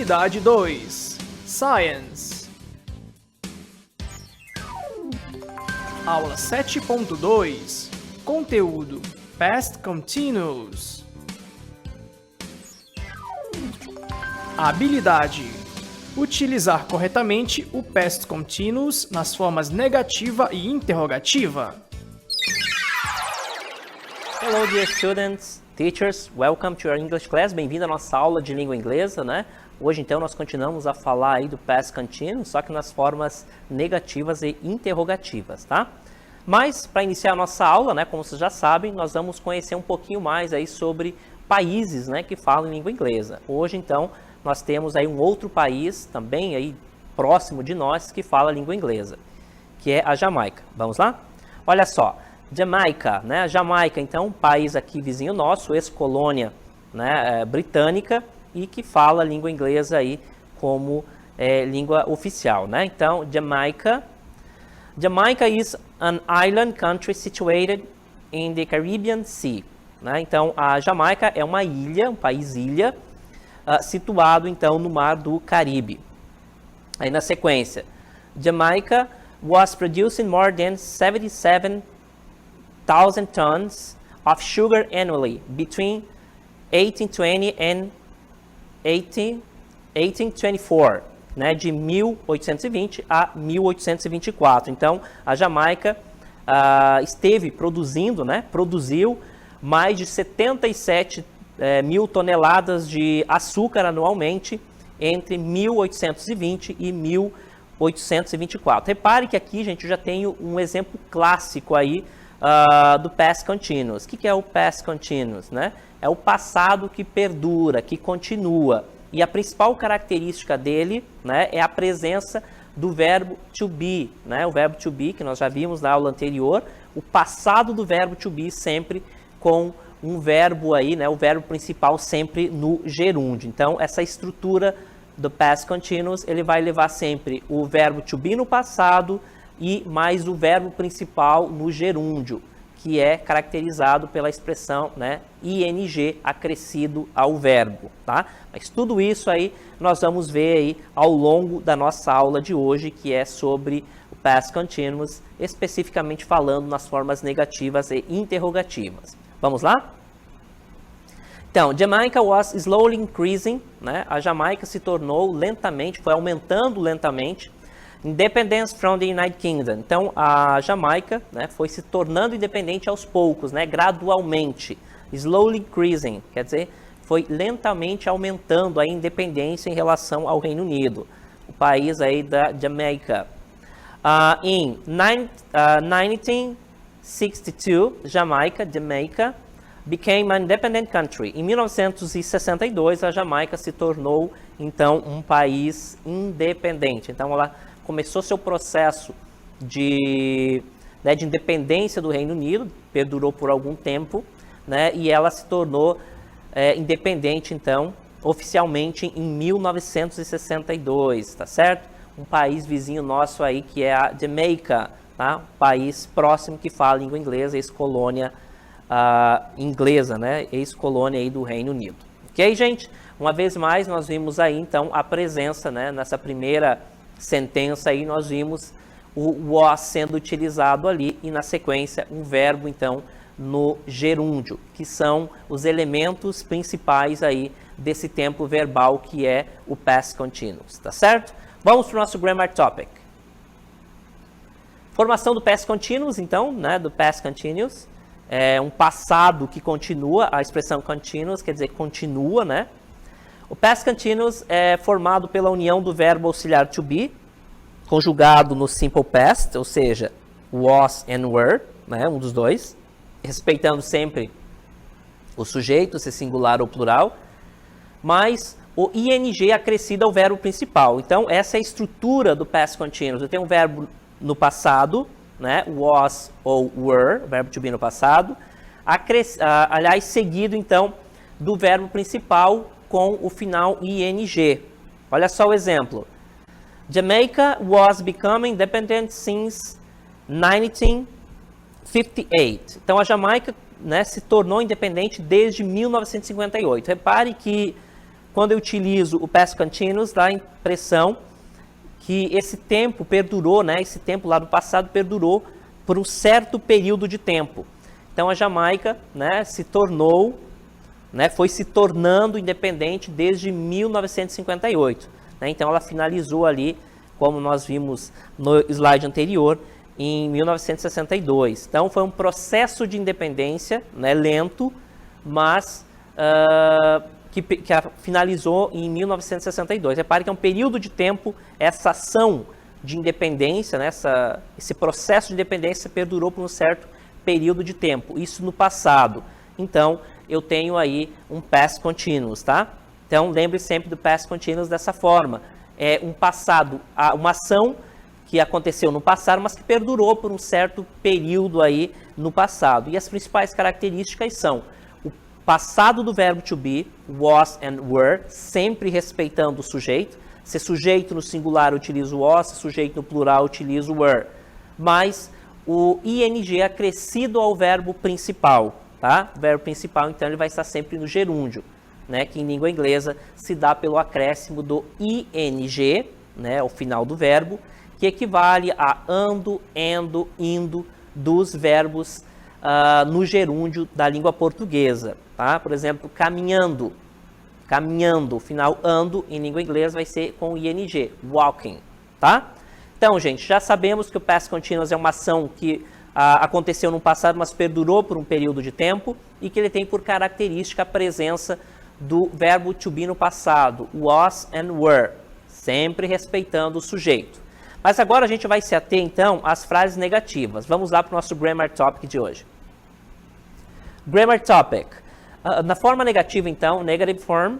Habilidade 2. Science. Aula 7.2. Conteúdo. Past Continuous. Habilidade. Utilizar corretamente o Past Continuous nas formas negativa e interrogativa. Hello, dear students, teachers, welcome to your English class. Bem-vindo à nossa aula de língua inglesa, né? Hoje, então, nós continuamos a falar aí do Past Continuous, só que nas formas negativas e interrogativas, tá? Mas, para iniciar a nossa aula, né, como vocês já sabem, nós vamos conhecer um pouquinho mais aí sobre países, né, que falam língua inglesa. Hoje, então, nós temos aí um outro país, também aí próximo de nós, que fala língua inglesa, que é a Jamaica. Vamos lá? Olha só, Jamaica, né? A Jamaica, então, um país aqui vizinho nosso, ex-colônia, né, britânica, e que fala língua inglesa aí como língua oficial, né? Então, Jamaica is an island country situated in the Caribbean Sea, né? Então, a Jamaica é uma ilha, um país-ilha, situado, então, no Mar do Caribe. Aí, na sequência, Jamaica was producing more than 77,000 tons of sugar annually between 1820 and 1824, né, de 1820 a 1824. Então, a Jamaica esteve produzindo, né, produziu mais de 77 mil toneladas de açúcar anualmente entre 1820 e 1824. Repare que aqui, gente, eu já tenho um exemplo clássico aí do Past Continuous. O que é o Past Continuous, né? É o passado que perdura, que continua. E a principal característica dele, né, é a presença do verbo to be, né? O verbo to be, que nós já vimos na aula anterior, o passado do verbo to be sempre com um verbo aí, né, o verbo principal sempre no gerúndio. Então, essa estrutura do Past Continuous, ele vai levar sempre o verbo to be no passado e mais o verbo principal no gerúndio, que é caracterizado pela expressão, né, ing acrescido ao verbo, tá? Mas tudo isso aí nós vamos ver aí ao longo da nossa aula de hoje, que é sobre o Past Continuous, especificamente falando nas formas negativas e interrogativas. Vamos lá? Então, Jamaica was slowly increasing, né? A Jamaica se tornou lentamente, foi aumentando lentamente, independence from the United Kingdom. Então, a Jamaica, né, foi se tornando independente aos poucos, né, gradualmente. Slowly increasing, quer dizer, foi lentamente aumentando a independência em relação ao Reino Unido, o país aí da Jamaica. In 1962, Jamaica became an independent country. Em 1962, a Jamaica se tornou, então, um país independente. Então, ela começou seu processo de independência do Reino Unido, perdurou por algum tempo, né, e ela se tornou independente, então, oficialmente em 1962, tá certo? Um país vizinho nosso aí, que é a Jamaica, tá? Um país próximo que fala língua inglesa, ex-colônia inglesa, né? Ex-colônia aí do Reino Unido. Ok, gente? Uma vez mais, nós vimos aí, então, a presença, né, nessa primeira sentença aí, nós vimos o was sendo utilizado ali e, na sequência, um verbo, então, no gerúndio, que são os elementos principais aí desse tempo verbal que é o Past Continuous, tá certo? Vamos para o nosso Grammar Topic. Formação do Past Continuous, então, né, do Past Continuous. É um passado que continua, a expressão continuous quer dizer continua, né? O Past Continuous é formado pela união do verbo auxiliar to be, conjugado no Simple Past, ou seja, was and were, né, um dos dois, respeitando sempre o sujeito, se singular ou plural, mas o ing acrescido ao verbo principal. Então, essa é a estrutura do Past Continuous. Eu tenho um verbo no passado, né, was ou were, verbo to be no passado, aliás, seguido, então, do verbo principal com o final ing. Olha só o exemplo. Jamaica was becoming independent since 1958. Então, a Jamaica, né, se tornou independente desde 1958. Repare que quando eu utilizo o past continuous, dá a impressão que esse tempo perdurou, né? Esse tempo lá do passado perdurou por um certo período de tempo. Então a Jamaica, né, se tornou, né, foi se tornando independente desde 1958. Né? Então ela finalizou ali, como nós vimos no slide anterior, em 1962. Então foi um processo de independência, né, lento, mas que finalizou em 1962. Repare que é um período de tempo, essa ação de independência, né, esse processo de independência perdurou por um certo período de tempo, isso no passado. Então, eu tenho aí um past continuous, tá? Então, lembre sempre do past continuous dessa forma. É um passado, uma ação que aconteceu no passado, mas que perdurou por um certo período aí no passado. E as principais características são o passado do verbo to be, was and were, sempre respeitando o sujeito. Se sujeito no singular utiliza o was, se sujeito no plural utiliza o were. Mas o ing é acrescido ao verbo principal, tá? O verbo principal, então, ele vai estar sempre no gerúndio, né? Que em língua inglesa se dá pelo acréscimo do ing, né? Ao final do verbo, que equivale a ando, endo, indo dos verbos no gerúndio da língua portuguesa, tá? Por exemplo, caminhando. Caminhando, o final ando, em língua inglesa, vai ser com ing, walking, tá? Então, gente, já sabemos que o past continuous é uma ação que aconteceu no passado, mas perdurou por um período de tempo, e que ele tem por característica a presença do verbo to be no passado, was and were, sempre respeitando o sujeito. Mas agora a gente vai se ater, então, às frases negativas. Vamos lá para o nosso Grammar Topic de hoje. Grammar Topic. Na forma negativa, então, negative form,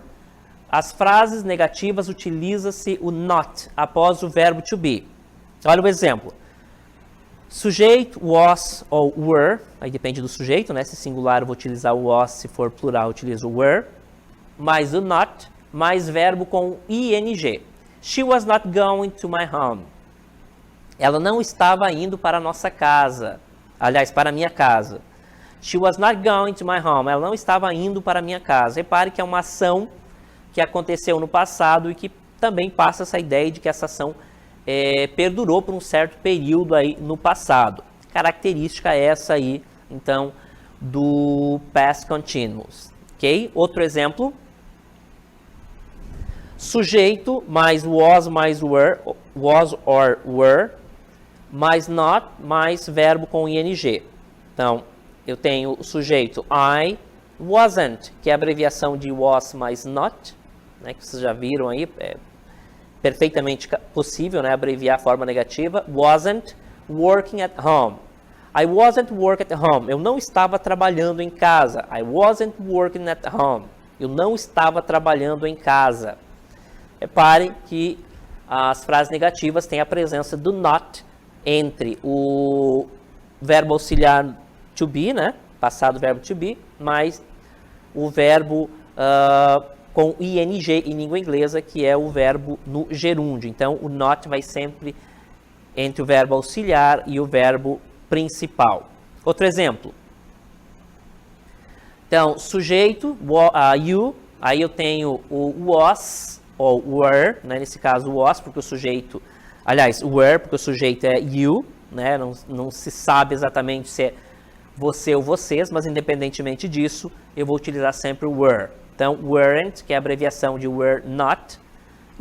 as frases negativas utiliza-se o not após o verbo to be. Olha o exemplo. Sujeito, was ou were, aí depende do sujeito, né? Se singular eu vou utilizar o was, se for plural eu utilizo o were, mais o not, mais verbo com ing. She was not going to my home. Ela não estava indo para a nossa casa. Aliás, para a minha casa. She was not going to my home. Ela não estava indo para a minha casa. Repare que é uma ação que aconteceu no passado e que também passa essa ideia de que essa ação perdurou por um certo período aí no passado. Característica essa aí, então, do past continuous. Ok? Outro exemplo. Sujeito mais was mais were, was or were, mais not, mais verbo com ing. Então, eu tenho o sujeito I wasn't, que é a abreviação de was mais not, né, que vocês já viram aí, é perfeitamente possível, né, abreviar a forma negativa. Wasn't working at home. I wasn't working at home. Eu não estava trabalhando em casa. I wasn't working at home. Eu não estava trabalhando em casa. Repare que as frases negativas têm a presença do not entre o verbo auxiliar to be, né? Passado do verbo to be, mais o verbo com ing em língua inglesa, que é o verbo no gerúndio. Então, o not vai sempre entre o verbo auxiliar e o verbo principal. Outro exemplo. Então, sujeito, you, aí eu tenho o was, ou were, né? Nesse caso, was, porque o sujeito, aliás, were, porque o sujeito é you, né? Não se sabe exatamente se é você ou vocês, mas independentemente disso, eu vou utilizar sempre o were. Então, weren't, que é a abreviação de were not,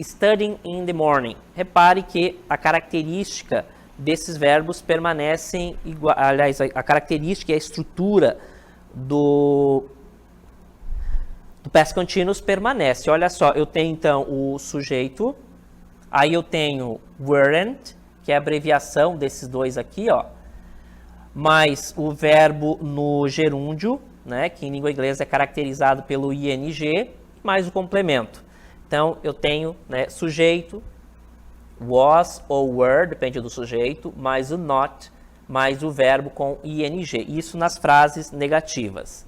studying in the morning. Repare que a característica desses verbos permanecem igual, aliás, a característica e a estrutura do past continuous permanece. Olha só, eu tenho então o sujeito, aí eu tenho weren't, que é a abreviação desses dois aqui, ó, mais o verbo no gerúndio, né, que em língua inglesa é caracterizado pelo ing, mais o complemento. Então, eu tenho, né, sujeito, was ou were, depende do sujeito, mais o not, mais o verbo com ing. Isso nas frases negativas.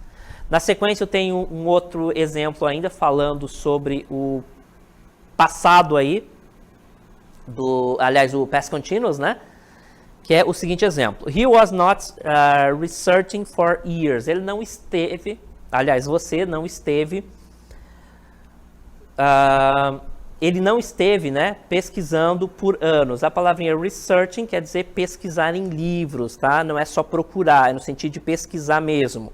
Na sequência, eu tenho um outro exemplo ainda falando sobre o passado aí, aliás, o past continuous, né? Que é o seguinte exemplo. He was not researching for years. Ele não esteve, aliás, você não esteve ele não esteve, né, pesquisando por anos. A palavrinha researching quer dizer pesquisar em livros, tá? Não é só procurar, é no sentido de pesquisar mesmo.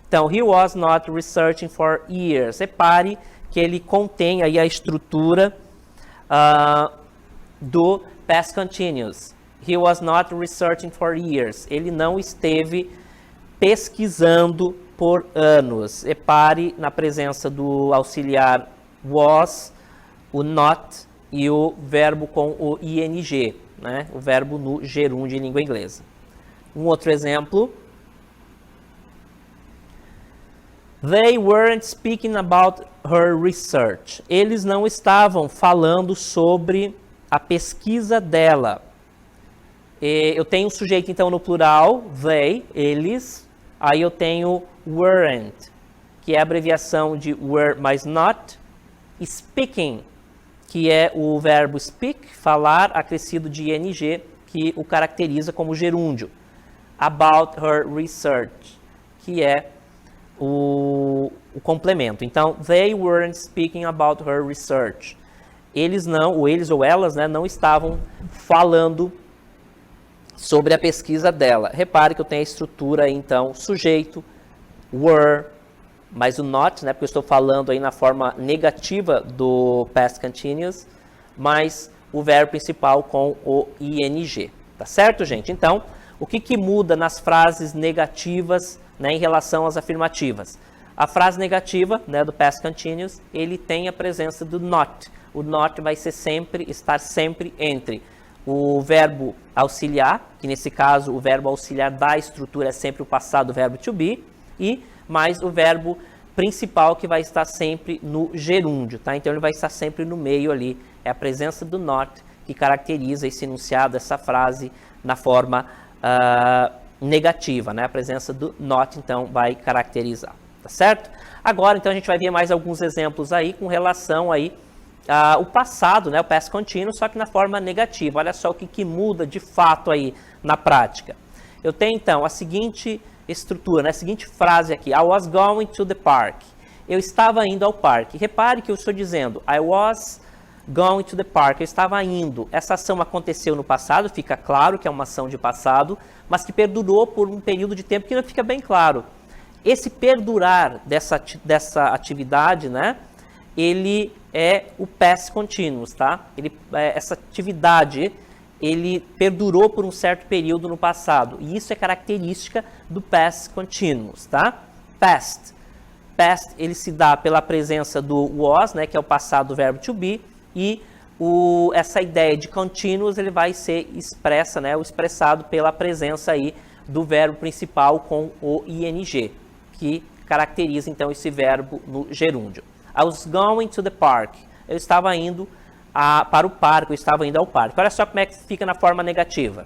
Então, he was not researching for years. Repare que ele contém aí a estrutura do past continuous. He was not researching for years. Ele não esteve pesquisando por anos. Repare na presença do auxiliar was, o not e o verbo com o ing, né? O verbo no gerúndio em língua inglesa. Um outro exemplo. They weren't speaking about her research. Eles não estavam falando sobre a pesquisa dela. Eu tenho um sujeito, então, no plural, they, eles. Aí eu tenho weren't, que é a abreviação de were mais not. Speaking, que é o verbo speak, falar, acrescido de ing, que o caracteriza como gerúndio. About her research, que é o complemento. Então, they weren't speaking about her research. Eles não, ou eles ou elas, né, não estavam falando sobre a pesquisa dela. Repare que eu tenho a estrutura aí, então, sujeito, were, mais o not, né, porque eu estou falando aí na forma negativa do past continuous, mais o verbo principal com o ing. Tá certo, gente? Então, o que muda nas frases negativas, né, em relação às afirmativas? A frase negativa, né, do past continuous, ele tem a presença do not. O not vai estar sempre entre o verbo auxiliar, que nesse caso o verbo auxiliar da estrutura é sempre o passado, o verbo to be, e mais o verbo principal, que vai estar sempre no gerúndio, tá? Então ele vai estar sempre no meio ali. É a presença do not que caracteriza esse enunciado, essa frase na forma negativa, né? A presença do not, então, vai caracterizar, tá certo? Agora, então, a gente vai ver mais alguns exemplos aí com relação aí o passado, né, o past continuous, só que na forma negativa. Olha só o que muda de fato aí na prática. Eu tenho, então, a seguinte estrutura, né, a seguinte frase aqui. I was going to the park. Eu estava indo ao parque. Repare que eu estou dizendo I was going to the park. Eu estava indo. Essa ação aconteceu no passado, fica claro que é uma ação de passado, mas que perdurou por um período de tempo que não fica bem claro. Esse perdurar dessa atividade, né, ele é o past continuous, tá? Essa atividade, ele perdurou por um certo período no passado. E isso é característica do past continuous, tá? Past, ele se dá pela presença do was, né, que é o passado do verbo to be, e essa ideia de continuous, ele vai ser expressa, né, ou expressado pela presença aí do verbo principal com o ing, que caracteriza, então, esse verbo no gerúndio. I was going to the park. Eu estava indo para o parque, eu estava indo ao parque. Olha só como é que fica na forma negativa.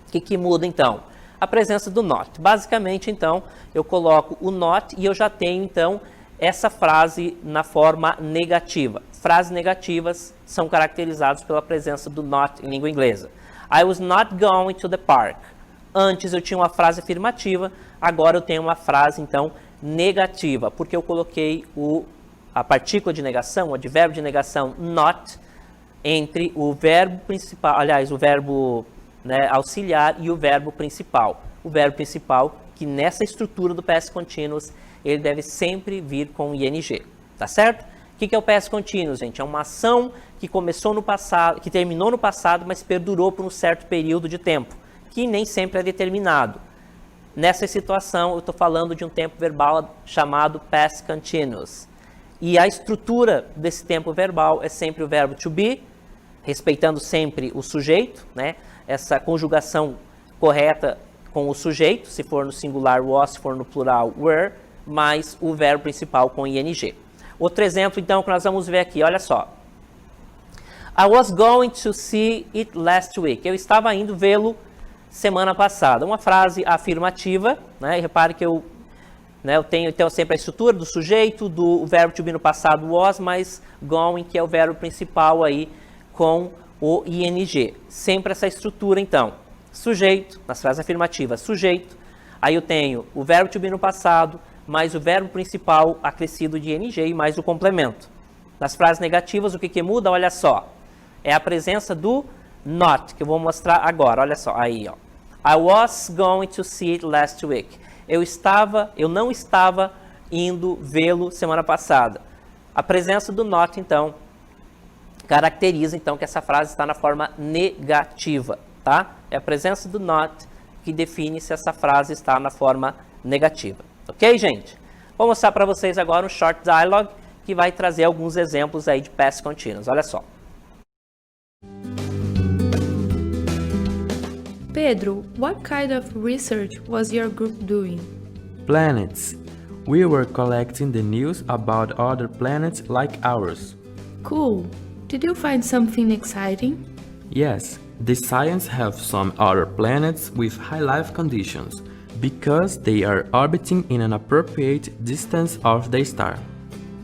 O que muda, então? A presença do not. Basicamente, então, eu coloco o not e eu já tenho, então, essa frase na forma negativa. Frases negativas são caracterizadas pela presença do not em língua inglesa. I was not going to the park. Antes eu tinha uma frase afirmativa, agora eu tenho uma frase, então, negativa, porque eu coloquei a partícula de negação, o advérbio de negação not, entre o verbo principal, aliás, o verbo, né, auxiliar e o verbo principal. O verbo principal, que nessa estrutura do past continuous, ele deve sempre vir com ing, tá certo? O que é o past continuous, gente? É uma ação que começou no passado, que terminou no passado, mas perdurou por um certo período de tempo, que nem sempre é determinado. Nessa situação, eu estou falando de um tempo verbal chamado past continuous. E a estrutura desse tempo verbal é sempre o verbo to be, respeitando sempre o sujeito, né? Essa conjugação correta com o sujeito, se for no singular was, se for no plural were, mais o verbo principal com ing. Outro exemplo, então, que nós vamos ver aqui, olha só. I was going to see it last week. Eu estava indo vê-lo semana passada. Uma frase afirmativa, né? E repare que eu tenho então sempre a estrutura do sujeito, do verbo to be no passado was, mais going, que é o verbo principal aí com o ing. Sempre essa estrutura, então. Sujeito, nas frases afirmativas, sujeito. Aí eu tenho o verbo to be no passado, mais o verbo principal acrescido de ing e mais o complemento. Nas frases negativas, o que muda? Olha só. É a presença do not, que eu vou mostrar agora. Olha só, aí, ó. I was going to see it last week. Eu não estava indo vê-lo semana passada. A presença do not, então, caracteriza, então, que essa frase está na forma negativa, tá? É a presença do not que define se essa frase está na forma negativa. Ok, gente? Vou mostrar para vocês agora um short dialogue que vai trazer alguns exemplos aí de past continuous. Olha só. Pedro, what kind of research was your group doing? Planets. We were collecting the news about other planets like ours. Cool. Did you find something exciting? Yes, the science have some other planets with high life conditions because they are orbiting in an appropriate distance of the star.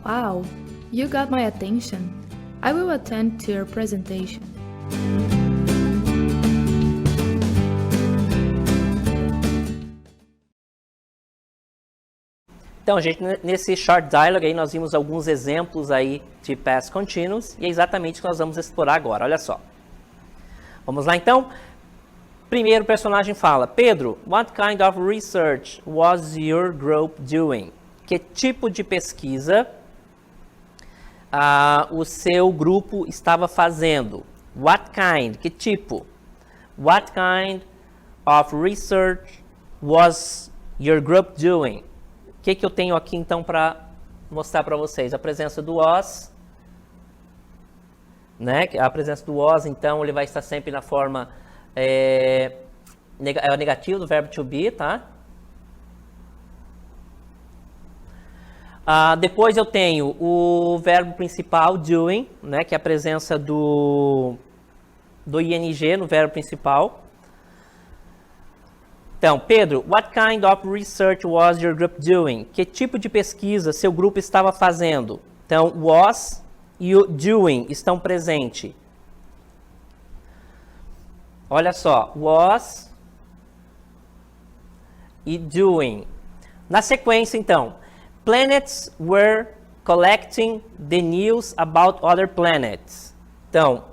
Wow, you got my attention. I will attend to your presentation. Então, gente, nesse short dialogue aí nós vimos alguns exemplos aí de past continuous e é exatamente o que nós vamos explorar agora. Olha só. Vamos lá, então. Primeiro personagem fala: Pedro, what kind of research was your group doing? Que tipo de pesquisa o seu grupo estava fazendo? What kind? Que tipo? What kind of research was your group doing? O que eu tenho aqui, então, para mostrar para vocês? A presença do was, né? A presença do was, então, ele vai estar sempre na forma negativa do verbo to be, tá? Depois eu tenho o verbo principal, doing, né? Que é a presença do ing no verbo principal. Então, Pedro, what kind of research was your group doing? Que tipo de pesquisa seu grupo estava fazendo? Então, was e o doing estão presentes. Olha só, was e doing. Na sequência, então, planets were collecting the news about other planets. Então,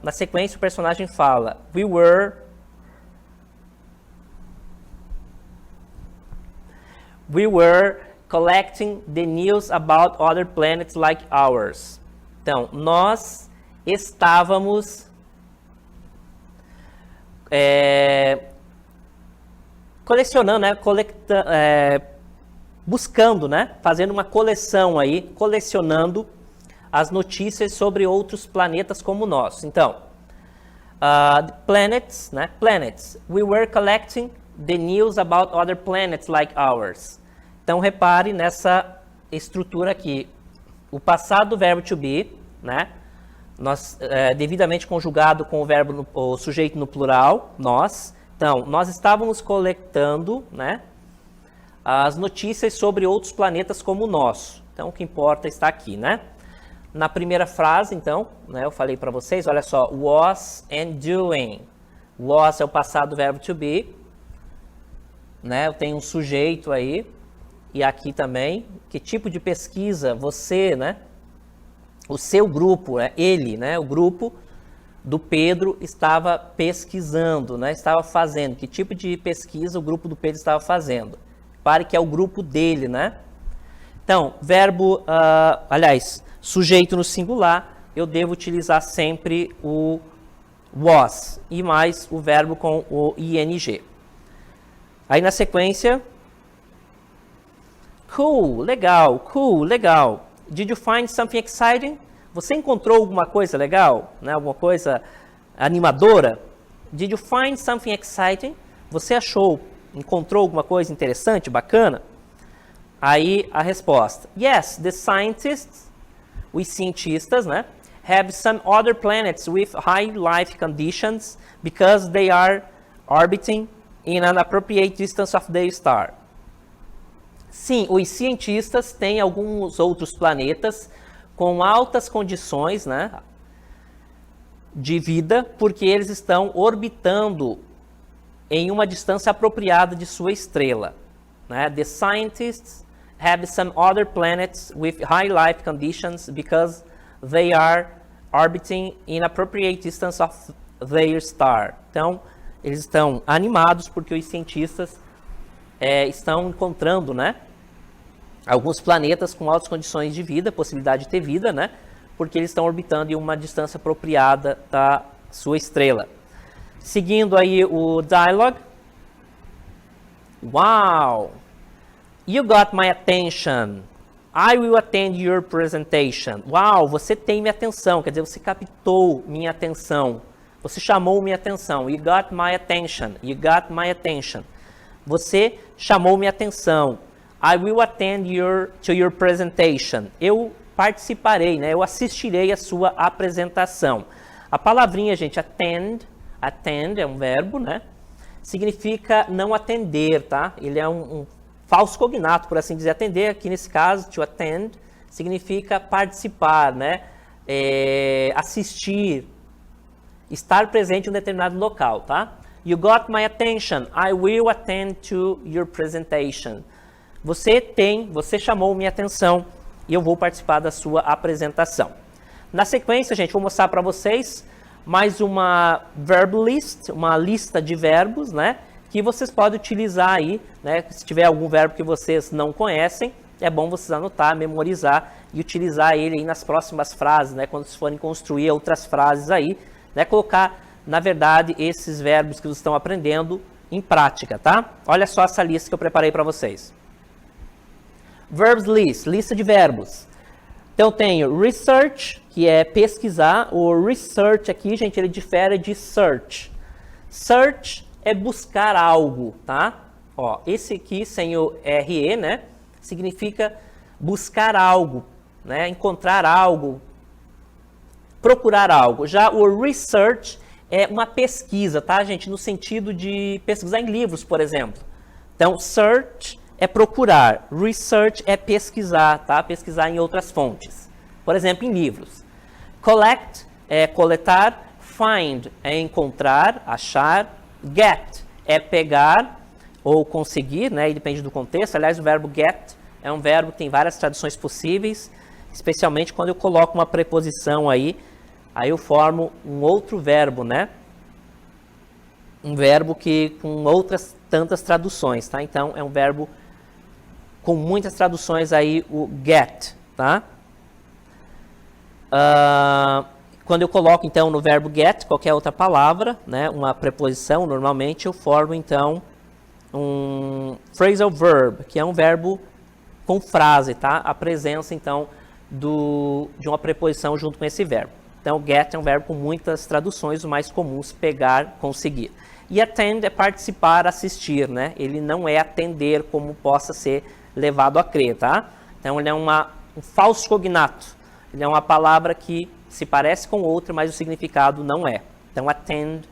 na sequência o personagem fala, we were collecting the news about other planets like ours. Então, nós estávamos colecionando, né, buscando, né, fazendo uma coleção aí, colecionando as notícias sobre outros planetas como o nosso. Então, planets, né, planets. We were collecting the news about other planets like ours. Então, repare nessa estrutura aqui. O passado do verbo to be, né? Devidamente conjugado com o sujeito no plural, nós. Então, nós estávamos coletando, né, as notícias sobre outros planetas como o nosso. Então, o que importa está aqui, né? Na primeira frase, então, né, eu falei para vocês, olha só, was and doing. Was é o passado do verbo to be. Né, eu tenho um sujeito aí. E aqui também, que tipo de pesquisa você, né, o seu grupo, ele, né, o grupo do Pedro estava pesquisando, né, estava fazendo, que tipo de pesquisa o grupo do Pedro estava fazendo. Repare que é o grupo dele, né? Então, verbo, sujeito no singular, eu devo utilizar sempre o was e mais o verbo com o ing. Aí na sequência, cool, legal. Did you find something exciting? Você encontrou alguma coisa legal? Né? Alguma coisa animadora? Did you find something exciting? Você encontrou alguma coisa interessante, bacana? Aí a resposta. Yes, the scientists, os cientistas, né, have some other planets with high life conditions because they are orbiting in an appropriate distance of their star. Sim, os cientistas têm alguns outros planetas com altas condições, né, de vida, porque eles estão orbitando em uma distância apropriada de sua estrela. Né? The scientists have some other planets with high life conditions because they are orbiting in appropriate distance of their star. Então, eles estão animados porque os cientistas estão encontrando, né, alguns planetas com altas condições de vida, possibilidade de ter vida, né, porque eles estão orbitando em uma distância apropriada da sua estrela. Seguindo aí o dialogue. Wow! You got my attention. I will attend your presentation. Uau, você tem minha atenção, quer dizer, você captou minha atenção. Você chamou minha atenção. You got my attention. You got my attention. Você chamou minha atenção. I will attend to your presentation. Eu participarei, né? Eu assistirei a sua apresentação. A palavrinha, gente, attend é um verbo, né? Significa não atender, tá? Ele é um falso cognato, por assim dizer. Atender, aqui nesse caso, to attend, significa participar, né? Assistir, estar presente em um determinado local, tá? You got my attention. I will attend to your presentation. Você chamou minha atenção e eu vou participar da sua apresentação. Na sequência, gente, vou mostrar para vocês mais uma verb list, uma lista de verbos, né? Que vocês podem utilizar aí, né? Se tiver algum verbo que vocês não conhecem, é bom vocês anotar, memorizar e utilizar ele aí nas próximas frases, né? Quando vocês forem construir outras frases aí, né? Colocar, na verdade, esses verbos que vocês estão aprendendo em prática, tá? Olha só essa lista que eu preparei para vocês. Verbs list, lista de verbos. Então, eu tenho research, que é pesquisar. O research aqui, gente, ele difere de search. Search é buscar algo, tá? Ó, esse aqui, sem o RE, né? Significa buscar algo, né? Encontrar algo, procurar algo. Já o research é uma pesquisa, tá, gente? No sentido de pesquisar em livros, por exemplo. Então, search é procurar, research é pesquisar, tá? Pesquisar em outras fontes. Por exemplo, em livros. Collect é coletar, find é encontrar, achar, get é pegar ou conseguir, né? E depende do contexto. Aliás, o verbo get é um verbo que tem várias traduções possíveis, especialmente quando eu coloco uma preposição aí eu formo um outro verbo, né? Um verbo que com outras tantas traduções, tá? Então, é um verbo com muitas traduções aí, o get, tá? Quando eu coloco, então, no verbo get, qualquer outra palavra, né, uma preposição, normalmente eu formo, então, um phrasal verb, que é um verbo com frase, tá? A presença, então, de uma preposição junto com esse verbo. Então, get é um verbo com muitas traduções, o mais comuns, pegar, conseguir. E attend é participar, assistir, né? Ele não é atender como possa ser levado a crer, tá? Então, ele é um falso cognato. Ele é uma palavra que se parece com outra, mas o significado não é. Então, attend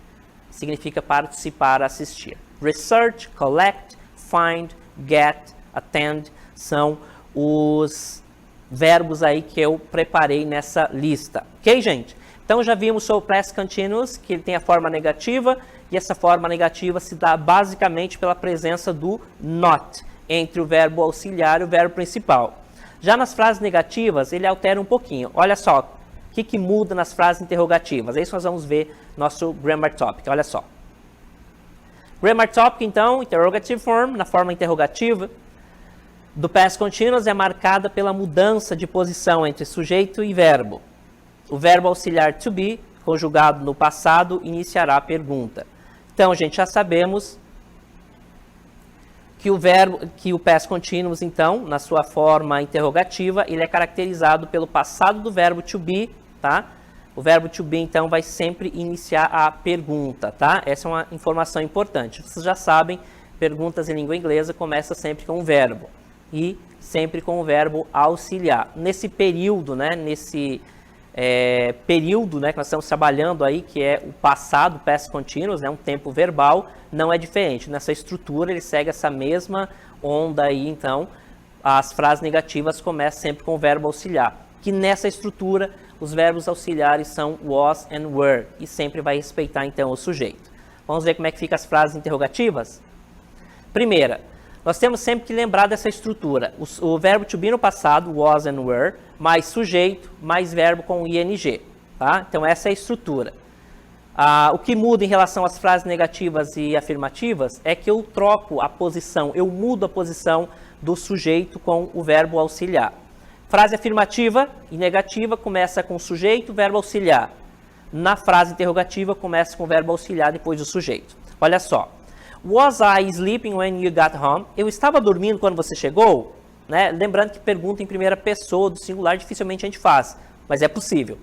significa participar, assistir. Research, collect, find, get, attend são os verbos aí que eu preparei nessa lista. Ok, gente? Então, já vimos sobre o past continuous, que ele tem a forma negativa, e essa forma negativa se dá basicamente pela presença do not entre o verbo auxiliar e o verbo principal. Já nas frases negativas, ele altera um pouquinho. Olha só, o que muda nas frases interrogativas? É isso que nós vamos ver no nosso Grammar Topic. Olha só. Grammar Topic, então, interrogative form, na forma interrogativa do past continuous, é marcada pela mudança de posição entre sujeito e verbo. O verbo auxiliar to be, conjugado no passado, iniciará a pergunta. Então, gente, já sabemos que o past continuous, então, na sua forma interrogativa, ele é caracterizado pelo passado do verbo to be, tá? O verbo to be, então, vai sempre iniciar a pergunta, tá? Essa é uma informação importante. Vocês já sabem, perguntas em língua inglesa começam sempre com o verbo e sempre com o verbo auxiliar. Nesse período, né, período, né, que nós estamos trabalhando aí, que é o passado, past continuous, né, um tempo verbal, não é diferente. Nessa estrutura, ele segue essa mesma onda aí, então, as frases negativas começam sempre com o verbo auxiliar. Que nessa estrutura, os verbos auxiliares são was and were, e sempre vai respeitar, então, o sujeito. Vamos ver como é que fica as frases interrogativas? Primeira, nós temos sempre que lembrar dessa estrutura. O verbo to be no passado, was and were, mais sujeito, mais verbo com ing. Tá? Então, essa é a estrutura. O que muda em relação às frases negativas e afirmativas é que eu troco a posição, eu mudo a posição do sujeito com o verbo auxiliar. Frase afirmativa e negativa começa com sujeito, verbo auxiliar. Na frase interrogativa começa com o verbo auxiliar depois do sujeito. Olha só. Was I sleeping when you got home? Eu estava dormindo quando você chegou? Né? Lembrando que pergunta em primeira pessoa do singular dificilmente a gente faz, mas é possível.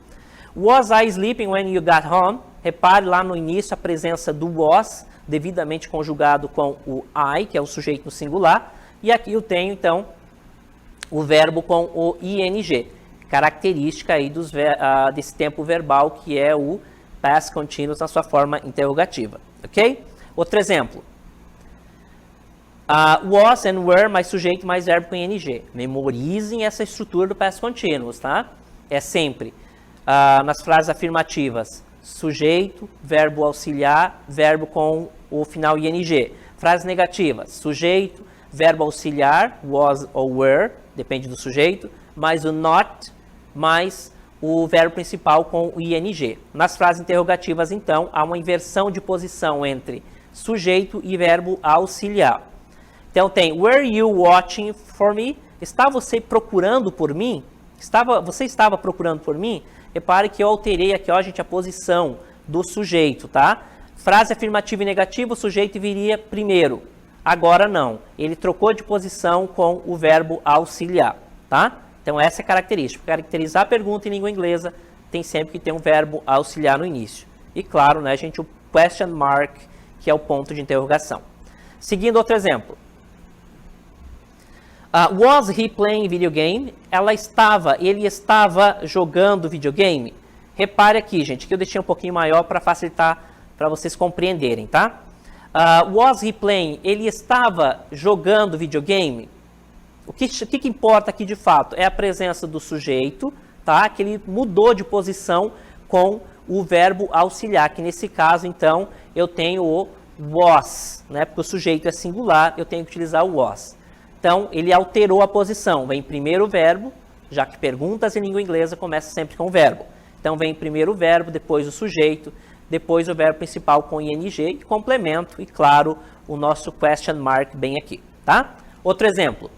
Was I sleeping when you got home? Repare lá no início a presença do was, devidamente conjugado com o I, que é o sujeito no singular. E aqui eu tenho, então, o verbo com o ing, característica aí desse tempo verbal, que é o past continuous na sua forma interrogativa. Ok? Outro exemplo. Was and were, mais sujeito, mais verbo com ing. Memorizem essa estrutura do past continuous, tá? É sempre... nas frases afirmativas, sujeito, verbo auxiliar, verbo com o final ing. Frases negativas, sujeito, verbo auxiliar, was ou were, depende do sujeito, mais o not, mais o verbo principal com o ing. Nas frases interrogativas, então, há uma inversão de posição entre sujeito e verbo auxiliar. Então tem, were you watching for me? Está você procurando por mim? Você estava procurando por mim? Repare que eu alterei aqui, ó, gente, a posição do sujeito, tá? Frase afirmativa e negativa, o sujeito viria primeiro. Agora não. Ele trocou de posição com o verbo auxiliar, tá? Então essa é a característica. Caracterizar a pergunta em língua inglesa tem sempre que ter um verbo auxiliar no início. E claro, né, gente, o question mark, que é o ponto de interrogação. Seguindo outro exemplo. Was he playing video game? Ele estava jogando videogame? Repare aqui, gente, que eu deixei um pouquinho maior para facilitar para vocês compreenderem, tá? Was he playing? Ele estava jogando videogame? O que importa aqui de fato é a presença do sujeito, tá? Que ele mudou de posição com o verbo auxiliar, que nesse caso, então, eu tenho o was, né? Porque o sujeito é singular, eu tenho que utilizar o was. Então, ele alterou a posição. Vem primeiro o verbo, já que perguntas em língua inglesa começam sempre com o verbo. Então, vem primeiro o verbo, depois o sujeito, depois o verbo principal com ing e complemento, e claro, o nosso question mark bem aqui, tá? Outro exemplo.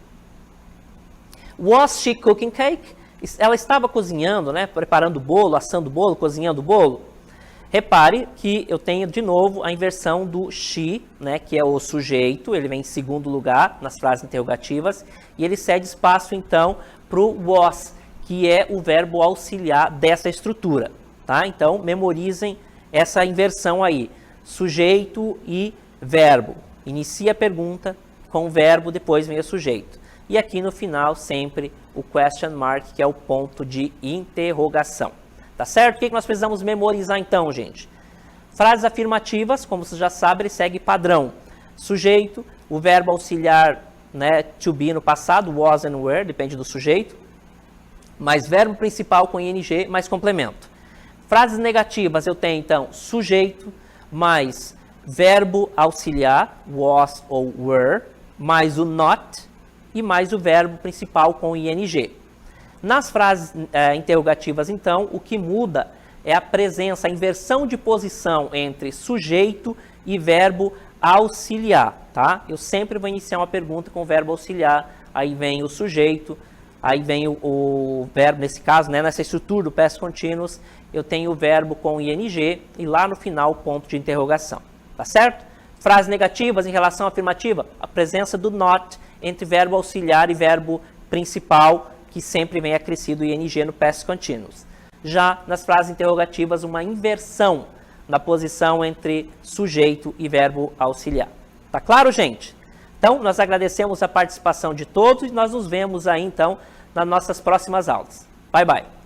Was she cooking cake? Ela estava cozinhando, né? Preparando o bolo, assando o bolo, cozinhando o bolo. Repare que eu tenho de novo a inversão do she, né, que é o sujeito, ele vem em segundo lugar nas frases interrogativas, e ele cede espaço então para o was, que é o verbo auxiliar dessa estrutura. Tá? Então, memorizem essa inversão aí, sujeito e verbo. Inicia a pergunta com o verbo, depois vem o sujeito. E aqui no final sempre o question mark, que é o ponto de interrogação. Tá certo? O que nós precisamos memorizar então, gente? Frases afirmativas, como vocês já sabem, ele segue padrão. Sujeito, o verbo auxiliar, né, to be no passado, was and were, depende do sujeito. Mais verbo principal com ing, mais complemento. Frases negativas, eu tenho então sujeito, mais verbo auxiliar, was ou were, mais o not e mais o verbo principal com ing. Nas frases interrogativas, então, o que muda é a presença, a inversão de posição entre sujeito e verbo auxiliar, tá? Eu sempre vou iniciar uma pergunta com o verbo auxiliar, aí vem o sujeito, aí vem o verbo, nesse caso, né, nessa estrutura do past continuous, eu tenho o verbo com ing e lá no final o ponto de interrogação, tá certo? Frases negativas em relação à afirmativa, a presença do not entre verbo auxiliar e verbo principal, que sempre vem acrescido ing no past continuous. Já nas frases interrogativas, uma inversão na posição entre sujeito e verbo auxiliar. Tá claro, gente? Então, nós agradecemos a participação de todos e nós nos vemos aí, então, nas nossas próximas aulas. Bye, bye!